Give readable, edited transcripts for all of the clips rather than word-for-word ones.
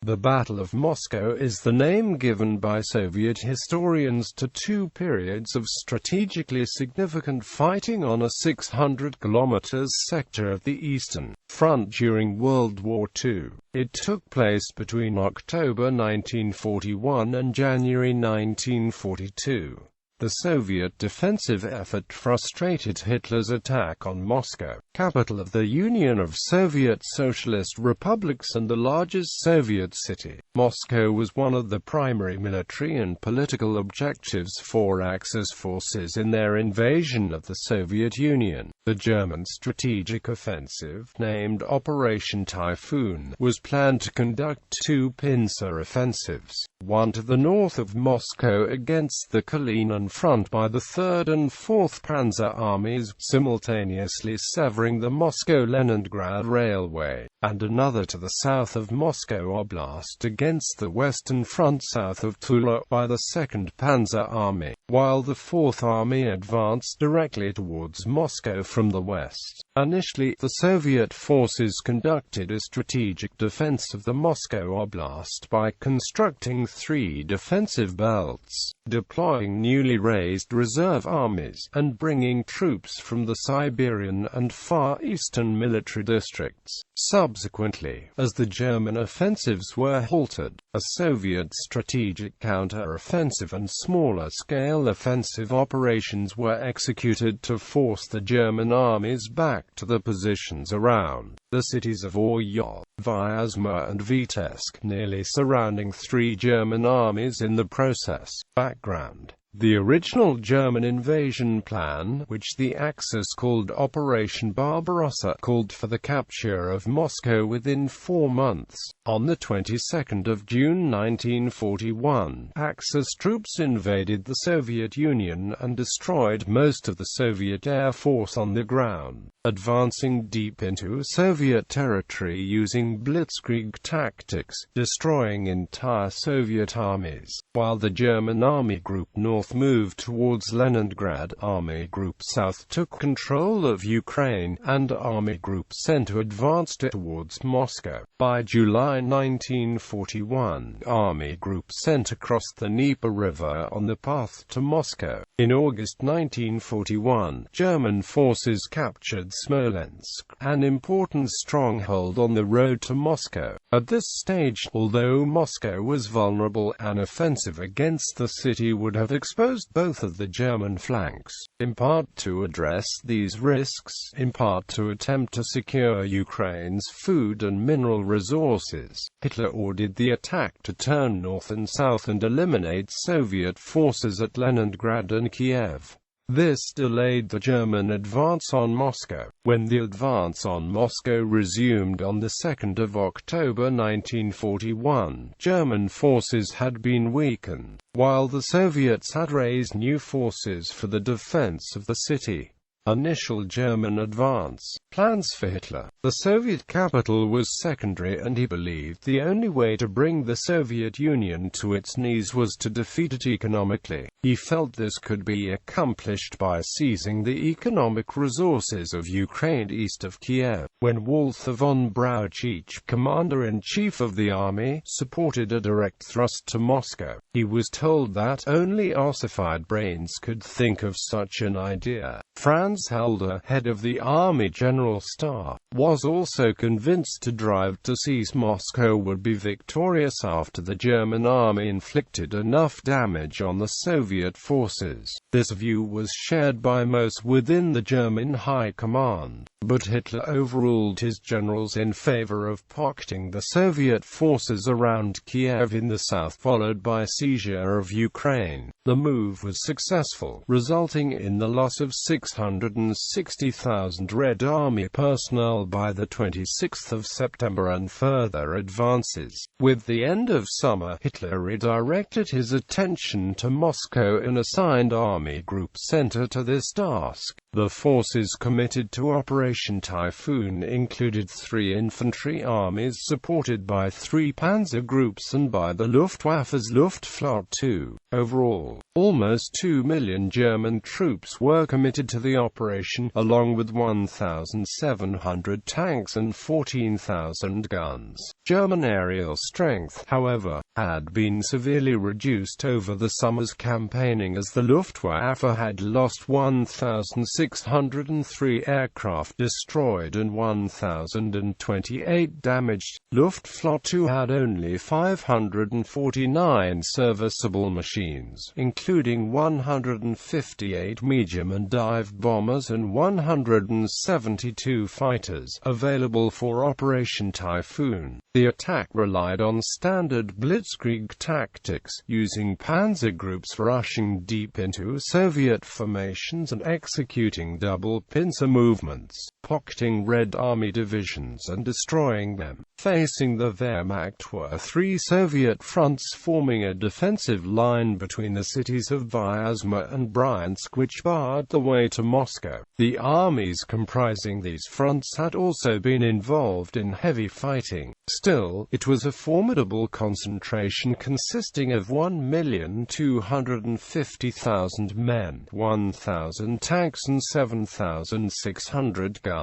The Battle of Moscow is the name given by Soviet historians to two periods of strategically significant fighting on a 600 km sector of the Eastern Front during World War II. It took place between October 1941 and January 1942. The Soviet defensive effort frustrated Hitler's attack on Moscow, capital of the Union of Soviet Socialist Republics and the largest Soviet city. Moscow was one of the primary military and political objectives for Axis forces in their invasion of the Soviet Union. The German strategic offensive, named Operation Typhoon, was planned to conduct two pincer offensives, one to the north of Moscow against the Kalinin front by the 3rd and 4th Panzer Armies, simultaneously severing the Moscow-Leningrad Railway, and another to the south of Moscow Oblast against the Western Front south of Tula by the 2nd Panzer Army, while the 4th Army advanced directly towards Moscow from the west. Initially, the Soviet forces conducted a strategic defense of the Moscow Oblast by constructing three defensive belts, deploying newly raised reserve armies, and bringing troops from the Siberian and Far Eastern military districts. Subsequently, as the German offensives were halted, a Soviet strategic counter-offensive and smaller-scale offensive operations were executed to force the German armies back to the positions around the cities of Oryol, Vyazma and Vitebsk, nearly surrounding three German armies in the process. Background: the original German invasion plan, which the Axis called Operation Barbarossa, called for the capture of Moscow within 4 months. On the 22nd of June 1941, Axis troops invaded the Soviet Union and destroyed most of the Soviet Air Force on the ground, advancing deep into Soviet territory using blitzkrieg tactics, destroying entire Soviet armies, while the German Army Group North moved towards Leningrad. Army Group South took control of Ukraine, and Army Group Center advanced towards Moscow. By July 1941, Army Group Center crossed the Dnieper River on the path to Moscow. In August 1941, German forces captured Smolensk, an important stronghold on the road to Moscow. At this stage, although Moscow was vulnerable, an offensive against the city would have exposed both of the German flanks, in part to address these risks, in part to attempt to secure Ukraine's food and mineral resources. Hitler ordered the attack to turn north and south and eliminate Soviet forces at Leningrad and Kiev. This delayed the German advance on Moscow. When the advance on Moscow resumed on the 2nd of October 1941, German forces had been weakened, while the Soviets had raised new forces for the defense of the city. Initial German advance plans for Hitler. The Soviet capital was secondary, and he believed the only way to bring the Soviet Union to its knees was to defeat it economically. He felt this could be accomplished by seizing the economic resources of Ukraine east of Kiev. When Walther von Brauchitsch, commander-in-chief of the army, supported a direct thrust to Moscow, he was told that only ossified brains could think of such an idea. Franz Halder, head of the Army General Staff, was also convinced to drive to seize Moscow would be victorious after the German army inflicted enough damage on the Soviet forces. This view was shared by most within the German High Command, but Hitler overruled his generals in favor of pocketing the Soviet forces around Kiev in the south, followed by seizure of Ukraine. The move was successful, resulting in the loss of 660,000 Red Army personnel by the 26th of September and further advances. With the end of summer, Hitler redirected his attention to Moscow and assigned Army Group Center to this task. The forces committed to Operation Typhoon included 3 infantry armies supported by 3 panzer groups and by the Luftwaffe's Luftflotte II. Overall, almost 2 million German troops were committed to the operation, along with 1,700 tanks and 14,000 guns. German aerial strength, however, had been severely reduced over the summer's campaigning, as the Luftwaffe had lost 1,603 aircraft destroyed and 1,028 damaged. Luftflotte II had only 549 serviceable machines, including 158 medium and dive bombers and 172 fighters, available for Operation Typhoon. The attack relied on standard blitzkrieg tactics, using panzer groups rushing deep into Soviet formations and executing double pincer movements, pocketing Red Army divisions and destroying them. Facing the Wehrmacht were 3 Soviet fronts forming a defensive line between the cities of Vyazma and Bryansk, which barred the way to Moscow. The armies comprising these fronts had also been involved in heavy fighting. Still, it was a formidable concentration consisting of 1,250,000 men, 1,000 tanks and 7,600 guns.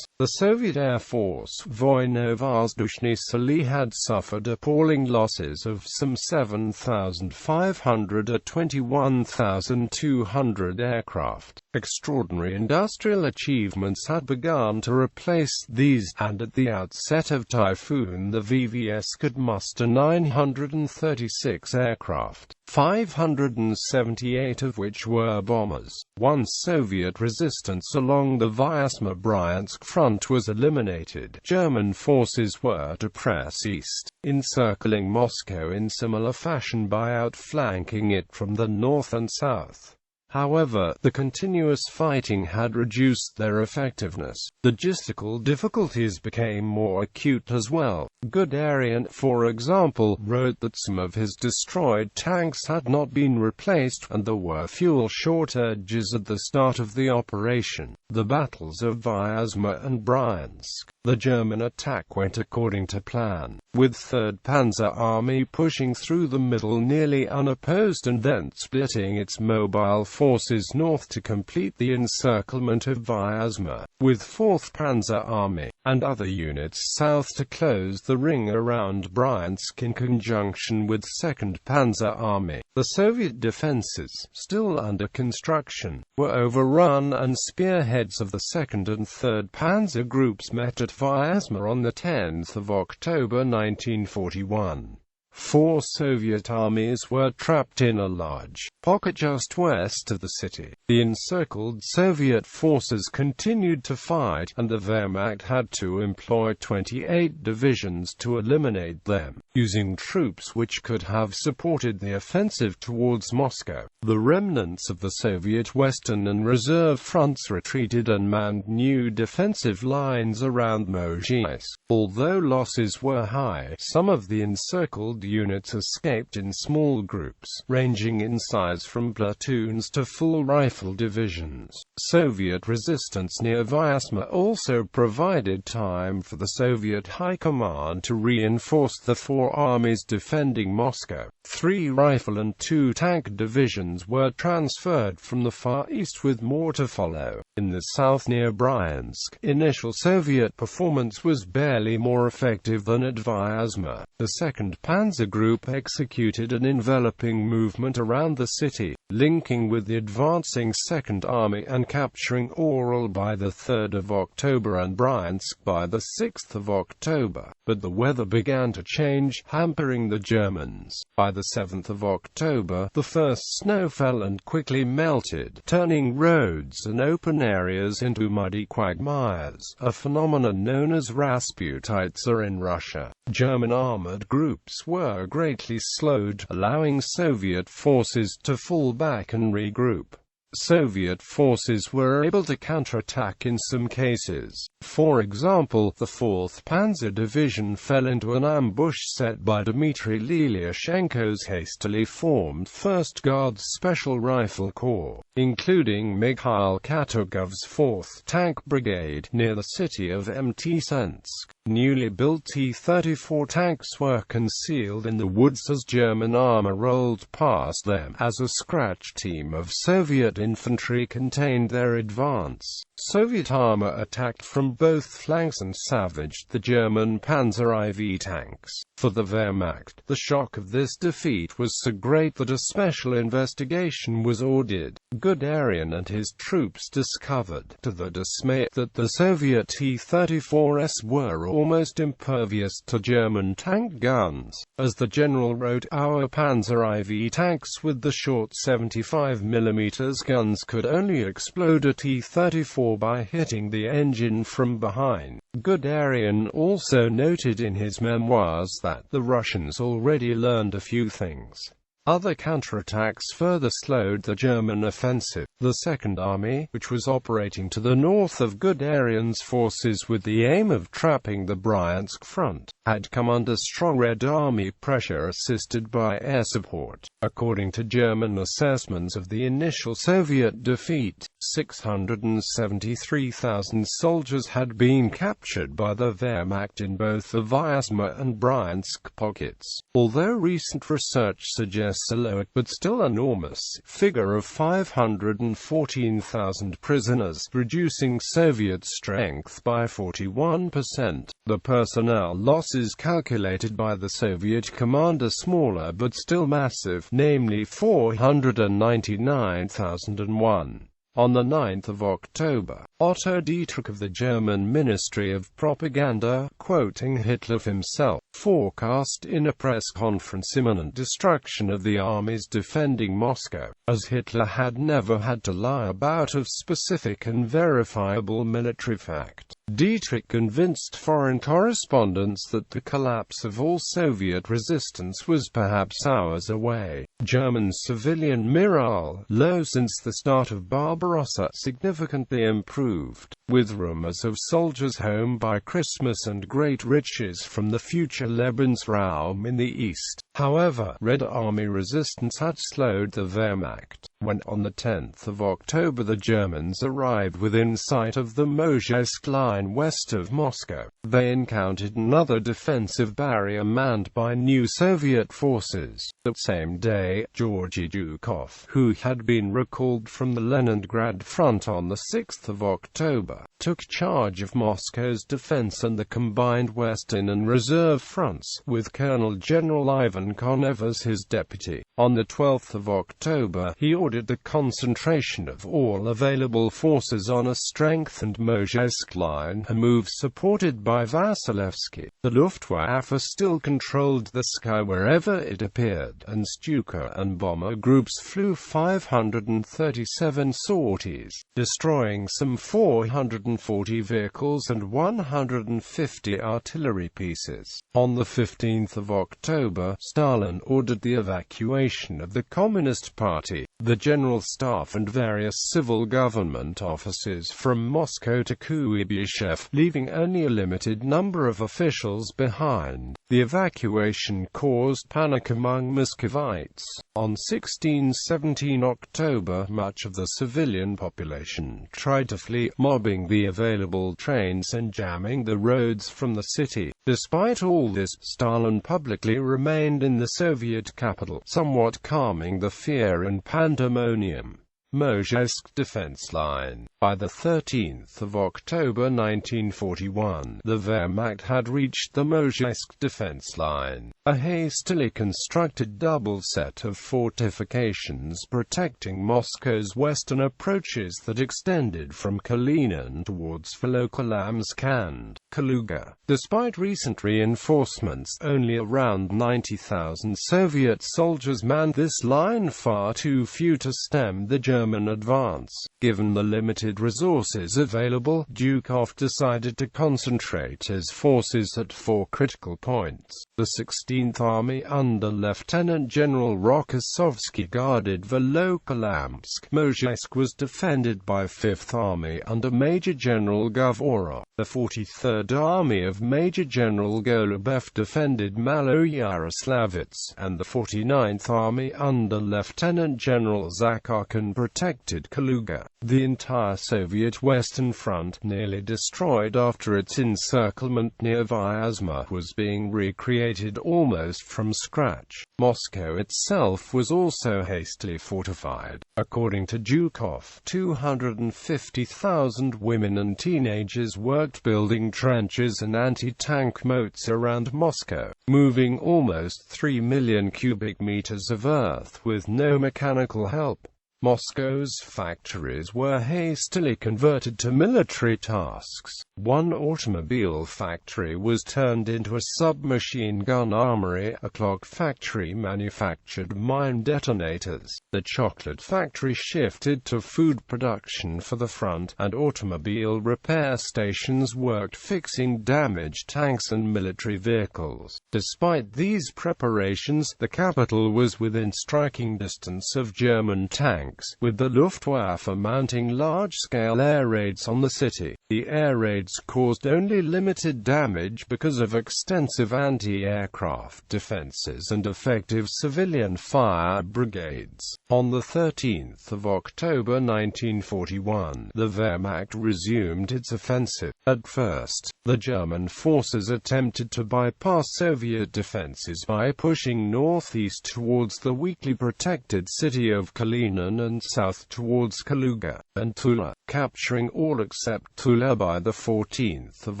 The Soviet Air Force Voyno-Vozdушные Sily had suffered appalling losses of some 7,500 at 21,200 aircraft. Extraordinary industrial achievements had begun to replace these, and at the outset of Typhoon the VVS could muster 936 aircraft, 578 of which were bombers. Once Soviet resistance along the Vyazma-Bryansk front was eliminated, German forces were to press east, encircling Moscow in similar fashion by outflanking it from the north and south. However, the continuous fighting had reduced their effectiveness. Logistical difficulties became more acute as well. Guderian, for example, wrote that some of his destroyed tanks had not been replaced, and there were fuel shortages at the start of the operation. The battles of Vyazma and Bryansk. The German attack went according to plan, with 3rd Panzer Army pushing through the middle nearly unopposed and then splitting its mobile forces north to complete the encirclement of Vyazma, with 4th Panzer Army and other units south to close the ring around Bryansk in conjunction with 2nd Panzer Army. The Soviet defenses, still under construction, were overrun, and spearheads of the 2nd and 3rd Panzer Groups met at Vyazma on the 10th of October 1941. 4 Soviet armies were trapped in a large pocket just west of the city. The encircled Soviet forces continued to fight, and the Wehrmacht had to employ 28 divisions to eliminate them, using troops which could have supported the offensive towards Moscow. The remnants of the Soviet Western and Reserve fronts retreated and manned new defensive lines around Mozhaisk. Although losses were high, some of the encircled units escaped in small groups, ranging in size from platoons to full rifle divisions. Soviet resistance near Vyazma also provided time for the Soviet High Command to reinforce the 4 armies defending Moscow. 3 rifle and 2 tank divisions were transferred from the Far East, with more to follow. In the south near Bryansk, initial Soviet performance was barely more effective than at Vyazma. The 2nd Panzer Group executed an enveloping movement around the city, linking with the advancing 2nd Army and capturing Oral by the 3rd of October and Bryansk by the 6th of October. But the weather began to change, hampering the Germans. By the 7th of October, the first snow fell and quickly melted, turning roads and open areas into muddy quagmires, a phenomenon known as Rasputites in Russia. German armored groups were greatly slowed, allowing Soviet forces to fall back and regroup. Soviet forces were able to counterattack in some cases. For example, the 4th Panzer Division fell into an ambush set by Dmitry Lyashenko's hastily formed 1st Guards Special Rifle Corps, including Mikhail Katugov's 4th Tank Brigade, near the city of Mtsensk. Newly built T-34 tanks were concealed in the woods as German armor rolled past them, as a scratch team of Soviet infantry contained their advance. Soviet armor attacked from both flanks and savaged the German Panzer IV tanks. For the Wehrmacht, the shock of this defeat was so great that a special investigation was ordered. Guderian and his troops discovered, to their dismay, that the Soviet T-34s were almost impervious to German tank guns. As the general wrote, "Our Panzer IV tanks with the short 75mm guns could only explode a T-34 by hitting the engine from behind." Guderian also noted in his memoirs that the Russians already learned a few things. Other counterattacks further slowed the German offensive. The Second Army, which was operating to the north of Guderian's forces with the aim of trapping the Bryansk front, had come under strong Red Army pressure assisted by air support. According to German assessments of the initial Soviet defeat, 673,000 soldiers had been captured by the Wehrmacht in both the Vyazma and Bryansk pockets. Although recent research suggests a lower, but still enormous, figure of 514,000 prisoners, reducing Soviet strength by 41%. The personnel losses calculated by the Soviet command are smaller but still massive, namely 499,001. On the 9th of October, Otto Dietrich of the German Ministry of Propaganda, quoting Hitler himself, forecast in a press conference imminent destruction of the armies defending Moscow, as Hitler had never had to lie about a specific and verifiable military fact. Dietrich convinced foreign correspondents that the collapse of all Soviet resistance was perhaps hours away. German civilian morale, low since the start of Barbarossa, significantly improved, with rumors of soldiers home by Christmas and great riches from the future Lebensraum in the east. However, Red Army resistance had slowed the Wehrmacht. When on the 10th of October the Germans arrived within sight of the Mozhaysk line west of Moscow, they encountered another defensive barrier manned by new Soviet forces. The same day, Georgy Zhukov, who had been recalled from the Leningrad front on the 6th of October, took charge of Moscow's defense and the combined Western and Reserve fronts, with Colonel General Ivan Konev as his deputy. On the 12th of October, he ordered the concentration of all available forces on a strengthened Mozhaysk line, a move supported by Vasilevsky. The Luftwaffe still controlled the sky wherever it appeared, and Stuka and bomber groups flew 537 sorties, destroying some 440 vehicles and 150 artillery pieces. On the 15th of October, Stalin ordered the evacuation of the Communist Party, the General Staff and various civil government offices from Moscow to Kuyabyshev, leaving only a limited number of officials behind. The evacuation caused panic among Muscovites. On 16-17 October, much of the civilian population tried to flee, mobbing the available trains and jamming the roads from the city. Despite all this, Stalin publicly remained in the Soviet capital, somewhat calming the fear and pandemonium. Mozhaysk defense line. By the 13th of October 1941, the Wehrmacht had reached the Mozhaysk defense line, a hastily constructed double set of fortifications protecting Moscow's western approaches that extended from Kalinin towards Volokholamsk and Kaluga. Despite recent reinforcements, only around 90,000 Soviet soldiers manned this line, far too few to stem the German German advance. Given the limited resources available, Zhukov decided to concentrate his forces at 4 critical points. The 16th Army under Lieutenant General Rokossovsky guarded Volokholamsk. Mozhaisk was defended by 5th Army under Major General Govorov. The 43rd Army of Major General Golubev defended Maloyaroslavets, and the 49th Army under Lieutenant General Zakharkin protected Kaluga. The entire Soviet Western Front, nearly destroyed after its encirclement near Vyazma, was being recreated almost from scratch. Moscow itself was also hastily fortified. According to Zhukov, 250,000 women and teenagers worked building trenches and anti-tank moats around Moscow, moving almost 3 million cubic meters of earth with no mechanical help. Moscow's factories were hastily converted to military tasks. One automobile factory was turned into a submachine gun armory, a clock factory manufactured mine detonators, the chocolate factory shifted to food production for the front, and automobile repair stations worked fixing damaged tanks and military vehicles. Despite these preparations, the capital was within striking distance of German tanks, with the Luftwaffe mounting large-scale air raids on the city. The air raids caused only limited damage because of extensive anti-aircraft defenses and effective civilian fire brigades. On the 13th of October 1941, the Wehrmacht resumed its offensive. At first, the German forces attempted to bypass Soviet defenses by pushing northeast towards the weakly protected city of Kalinin and south towards Kaluga and Tula, capturing all except Tula by the 14th of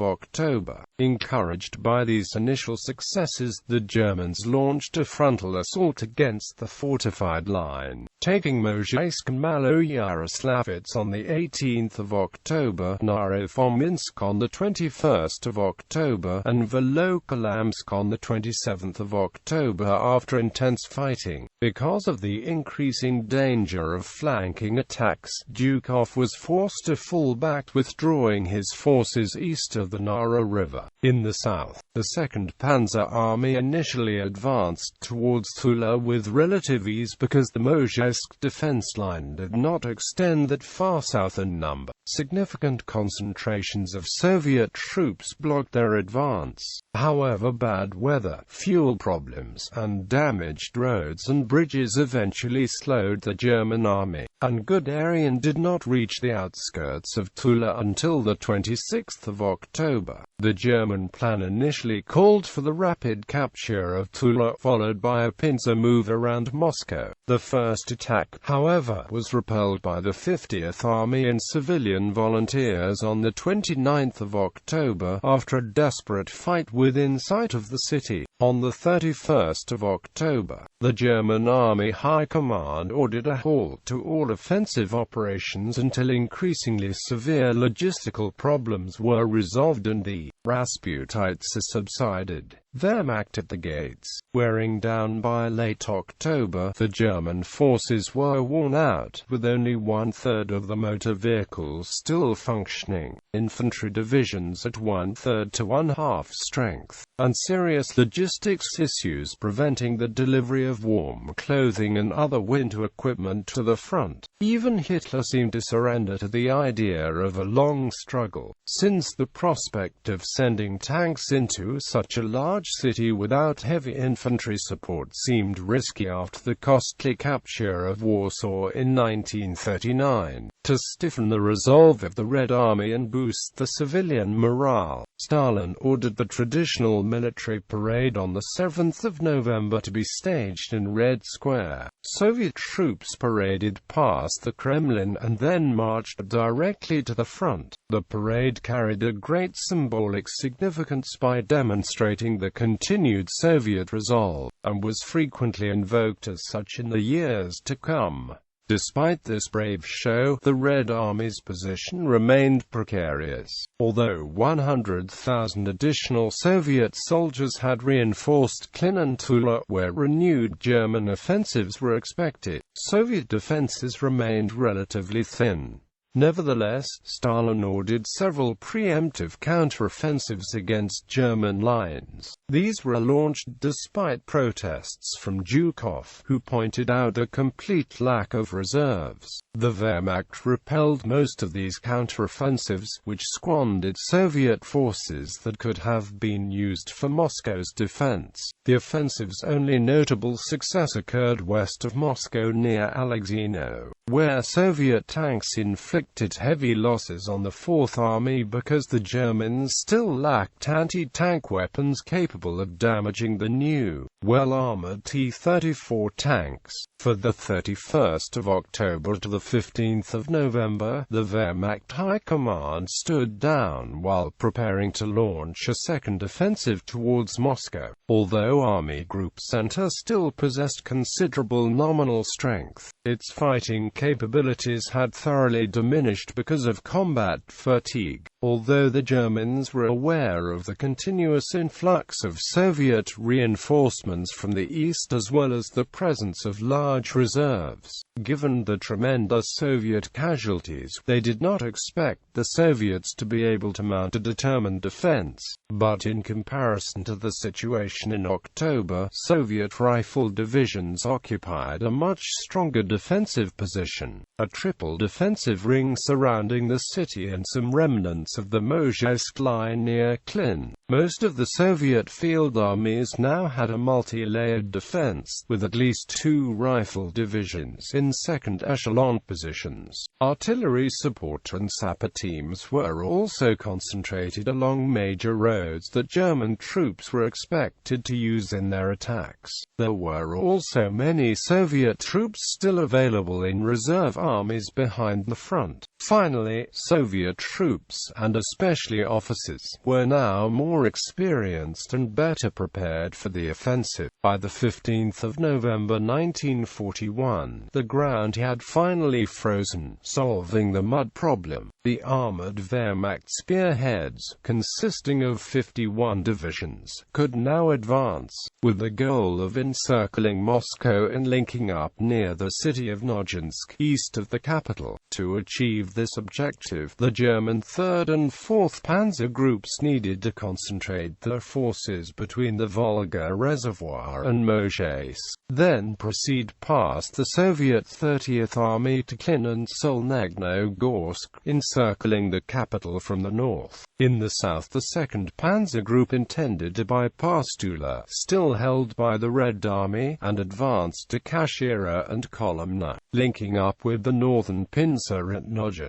October. Encouraged by these initial successes, the Germans launched a frontal assault against the fortified line, taking Mozhaisk and Maloyaroslavets on the 18th of October, Narofominsk on the 21st of October, and Volokholamsk on the 27th of October after intense fighting. Because of the increasing danger of flanking attacks, Zhukov was forced to fall back, withdrawing his forces east of the Nara River. In the south, the 2nd Panzer Army initially advanced towards Tula with relative ease because the Mozhaisk defense line did not extend that far south in number. Significant concentrations of Soviet troops blocked their advance. However, bad weather, fuel problems, and damaged roads and bridges eventually slowed the German army, and Guderian did not reach the outskirts of Tula until the 26th of October. The German plan initially called for the rapid capture of Tula, followed by a pincer move around Moscow. The first attack, however, was repelled by the 50th Army and civilian volunteers on the 29th of October, after a desperate fight within sight of the city. On the 31st of October, the German Army High Command ordered a halt to all offensive operations until increasingly severe logistical problems were resolved and the Rasputites subsided. Wehrmacht at the gates. Wearing down by late October, the German forces were worn out, with only 1/3 of the motor vehicles still functioning, infantry divisions at 1/3 to 1/2 strength, and serious logistics issues preventing the delivery of warm clothing and other winter equipment to the front. Even Hitler seemed to surrender to the idea of a long struggle, since the prospect of sending tanks into such a large city without heavy infantry support seemed risky after the costly capture of Warsaw in 1939. To stiffen the resolve of the Red Army and boost the civilian morale, Stalin ordered the traditional military parade on the 7th of November to be staged in Red Square. Soviet troops paraded past the Kremlin and then marched directly to the front. The parade carried a great symbolic significance by demonstrating the continued Soviet resolve, and was frequently invoked as such in the years to come. Despite this brave show, the Red Army's position remained precarious. Although 100,000 additional Soviet soldiers had reinforced Klin and Tula, where renewed German offensives were expected, Soviet defenses remained relatively thin. Nevertheless, Stalin ordered several preemptive counteroffensives against German lines. These were launched despite protests from Zhukov, who pointed out a complete lack of reserves. The Wehrmacht repelled most of these counteroffensives, which squandered Soviet forces that could have been used for Moscow's defense. The offensive's only notable success occurred west of Moscow near Alexino, where Soviet tanks inflicted heavy losses on the Fourth Army because the Germans still lacked anti-tank weapons capable of damaging the new, well-armored T-34 tanks. For the 31st of October to the 15th of November, the Wehrmacht High Command stood down while preparing to launch a second offensive towards Moscow. Although Army Group Center still possessed considerable nominal strength, its fighting capabilities had thoroughly diminished because of combat fatigue. Although the Germans were aware of the continuous influx of Soviet reinforcements from the east as well as the presence of large reserves, given the tremendous Soviet casualties, they did not expect the Soviets to be able to mount a determined defense. But in comparison to the situation in October, Soviet rifle divisions occupied a much stronger defensive position. A triple defensive ring surrounding the city and some remnants of the Mozhaysk line near Klin. Most of the Soviet field armies now had a multi-layered defense, with at least 2 rifle divisions in second-echelon positions. Artillery support and sapper teams were also concentrated along major roads that German troops were expected to use in their attacks. There were also many Soviet troops still available in reserve armies behind the front. Finally, Soviet troops, and especially officers, were now more experienced and better prepared for the offensive. By the 15th of November 1941, the ground had finally frozen, solving the mud problem. The armored Wehrmacht spearheads, consisting of 51 divisions, could now advance, with the goal of encircling Moscow and linking up near the city of Nojinsk, east of the capital. To achieve this objective, the German 3rd and 4th Panzer Groups needed to concentrate their forces between the Volga Reservoir and Mozhaysk, then proceed past the Soviet 30th Army to Klin and Solnegno-Gorsk, encircling the capital from the north. In the south, the 2nd Panzer Group intended to bypass Tula, still held by the Red Army, and advance to Kashira and Kolomna, linking up with the northern pincer at Nojinsk.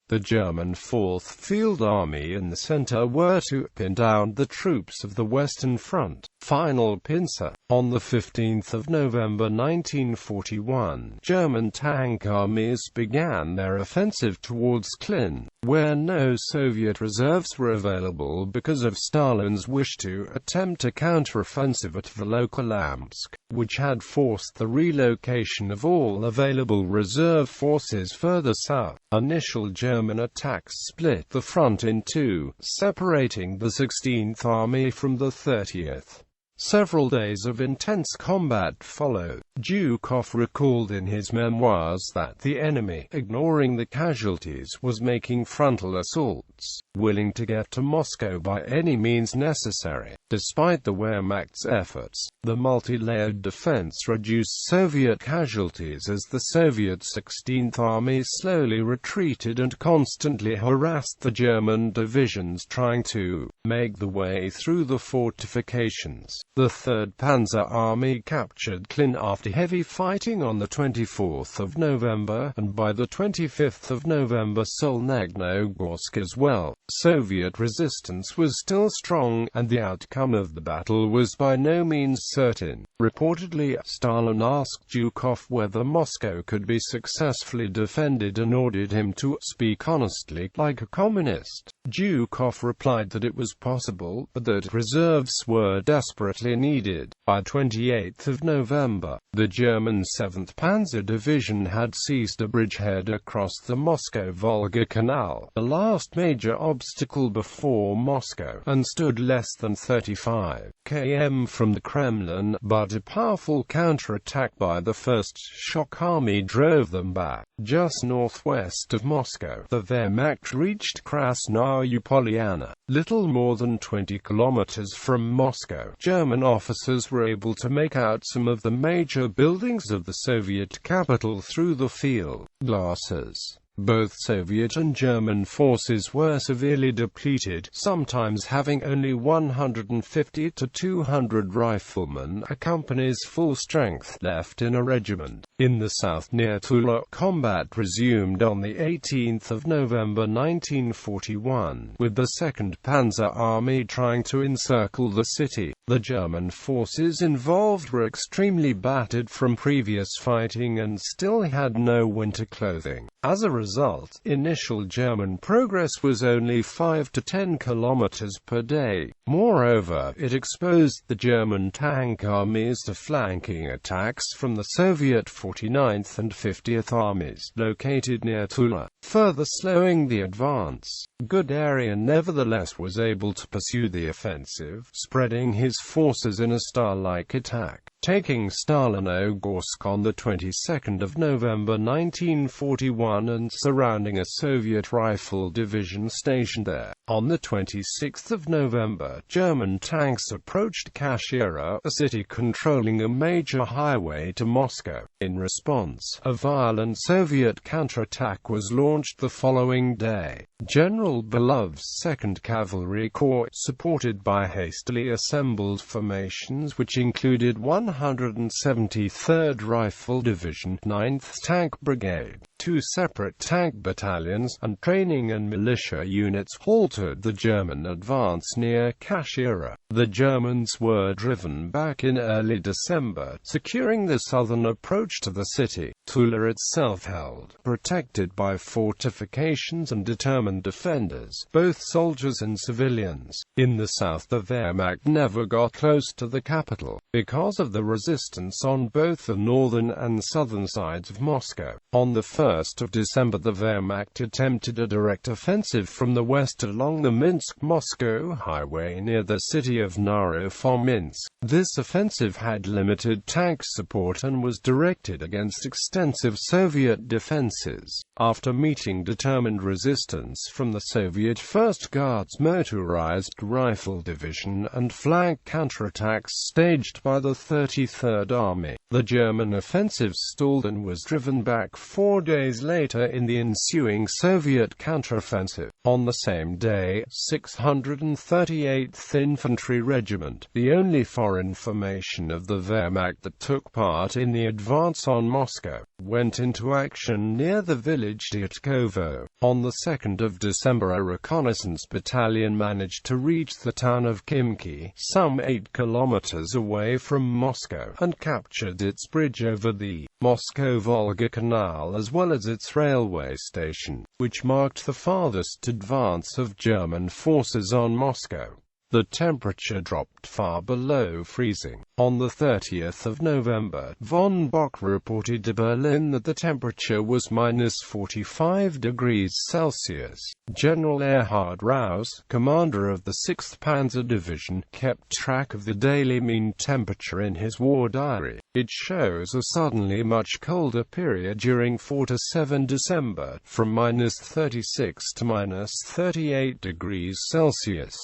The German 4th Field Army in the center were to pin down the troops of the Western Front. Final pincer. On the 15th of November 1941, German tank armies began their offensive towards Klin, where no Soviet reserves were available because of Stalin's wish to attempt a counteroffensive at Volokholamsk, which had forced the relocation of all available reserve forces further south. Initial German attacks split the front in two, separating the 16th Army from the 30th. Several days of intense combat followed. Zhukov recalled in his memoirs that the enemy, ignoring the casualties, was making frontal assaults, willing to get to Moscow by any means necessary. Despite the Wehrmacht's efforts, the multi-layered defense reduced Soviet casualties as the Soviet 16th Army slowly retreated and constantly harassed the German divisions trying to make the way through the fortifications. The 3rd Panzer Army captured Klin after heavy fighting on the 24th of November, and by the 25th of November Solnegno-Gorsk as well. Soviet resistance was still strong, and the outcome of the battle was by no means certain. Reportedly, Stalin asked Zhukov whether Moscow could be successfully defended and ordered him to speak honestly, like a communist. Zhukov replied that it was possible, but that reserves were desperately needed. By 28th of November, The German 7th Panzer Division had seized a bridgehead across the Moscow-Volga Canal, the last major obstacle before Moscow, and stood less than 35 km from the Kremlin, but a powerful counterattack by the First Shock Army drove them back. Just northwest of Moscow, the Wehrmacht reached Krasnaya Polyana, little more than 20 kilometers from Moscow. German officers were able to make out some of the major buildings of the Soviet capital through the field glasses. Both Soviet and German forces were severely depleted, sometimes having only 150 to 200 riflemen, a company's full strength, left in a regiment. In the south near Tula, combat resumed on 18 November 1941, with the 2nd Panzer Army trying to encircle the city. The German forces involved were extremely battered from previous fighting and still had no winter clothing. As a result, initial German progress was only 5 to 10 kilometers per day. Moreover, it exposed the German tank armies to flanking attacks from the Soviet 49th and 50th armies, located near Tula, further slowing the advance. Guderian nevertheless was able to pursue the offensive, spreading his forces in a star-like attack, taking Stalinogorsk on the 22nd of November 1941 and surrounding a Soviet rifle division stationed there. On the 26th of November, German tanks approached Kashira, a city controlling a major highway to Moscow. In response, a violent Soviet counterattack was launched the following day. General Belov's 2nd Cavalry Corps, supported by hastily assembled formations which included 173rd Rifle Division, 9th Tank Brigade, 2 separate tank battalions, and training and militia units, halted the German advance near Kashira. The Germans were driven back in early December, securing the southern approach to the city. Tula itself held, protected by fortifications and determined defenders, both soldiers and civilians. In the south, the Wehrmacht never got close to the capital, because of the resistance on both the northern and southern sides of Moscow. On the 1st of December, the Wehrmacht attempted a direct offensive from the west along the Minsk-Moscow highway near the city of Naro-Fominsk. This offensive had limited tank support and was directed against extensive Soviet defenses. After meeting determined resistance from the Soviet 1st Guards Motorized Rifle Division and flank counterattacks staged by the 33rd Army, the German offensive stalled and was driven back 4 days later in the ensuing Soviet counteroffensive. On the same day, 638th Infantry Regiment, the only foreign formation of the Wehrmacht that took part in the advance on Moscow, went into action near the village Ditkovo. On the 2nd of December, a reconnaissance battalion managed to reach the town of Khimki, some 8 kilometers away from Moscow, and captured its bridge over the Moscow-Volga Canal as well as its railway station, which marked the farthest advance of German forces on Moscow. The temperature dropped far below freezing. On the 30th of November, von Bock reported to Berlin that the temperature was -45 degrees Celsius. General Erhard Raus, commander of the 6th Panzer Division, kept track of the daily mean temperature in his war diary. It shows a suddenly much colder period during 4 to 7 December, from -36 to -38 degrees Celsius.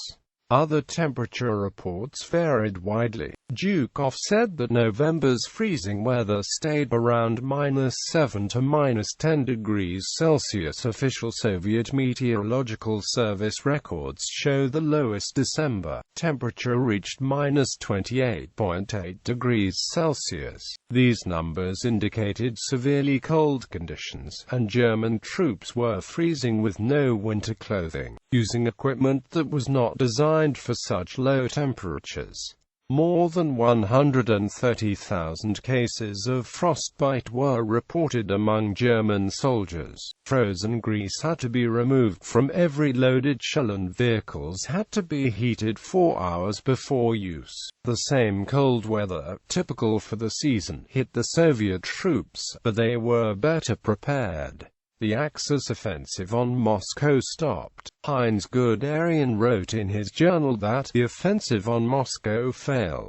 Other temperature reports varied widely. Zhukov said that November's freezing weather stayed around -7 to -10 degrees Celsius. Official Soviet Meteorological Service records show the lowest December temperature reached -28.8 degrees Celsius. These numbers indicated severely cold conditions, and German troops were freezing with no winter clothing, using equipment that was not designed for such low temperatures. More than 130,000 cases of frostbite were reported among German soldiers. Frozen grease had to be removed from every loaded shell and vehicles had to be heated 4 hours before use. The same cold weather, typical for the season, hit the Soviet troops, but they were better prepared. The Axis offensive on Moscow stopped. Heinz Guderian wrote in his journal that the offensive on Moscow failed.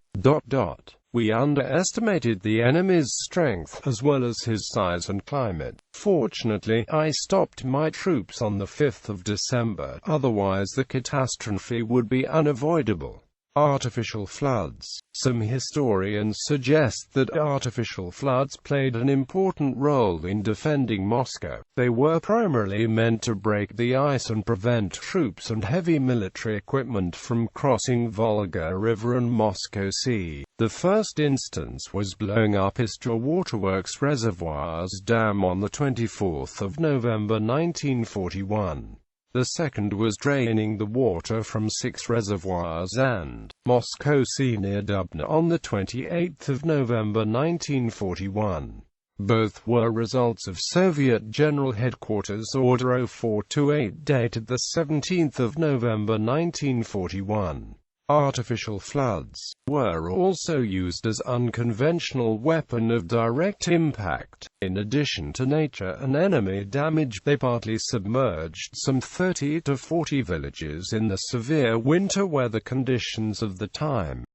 We underestimated the enemy's strength, as well as his size and climate. Fortunately, I stopped my troops on the 5th of December, otherwise the catastrophe would be unavoidable. Artificial floods. Some historians suggest that artificial floods played an important role in defending Moscow. They were primarily meant to break the ice and prevent troops and heavy military equipment from crossing Volga River and Moscow Sea. The first instance was blowing up Istra Waterworks Reservoirs Dam on the 24th of November 1941. The second was draining the water from 6 reservoirs and Moscow Sea near Dubna on the 28th of November 1941. Both were results of Soviet General Headquarters Order 04//8 dated the 17th of November 1941. Artificial floods were also used as unconventional weapon of direct impact. In addition to nature and enemy damage, they partly submerged some 30 to 40 villages in the severe winter weather conditions of the time.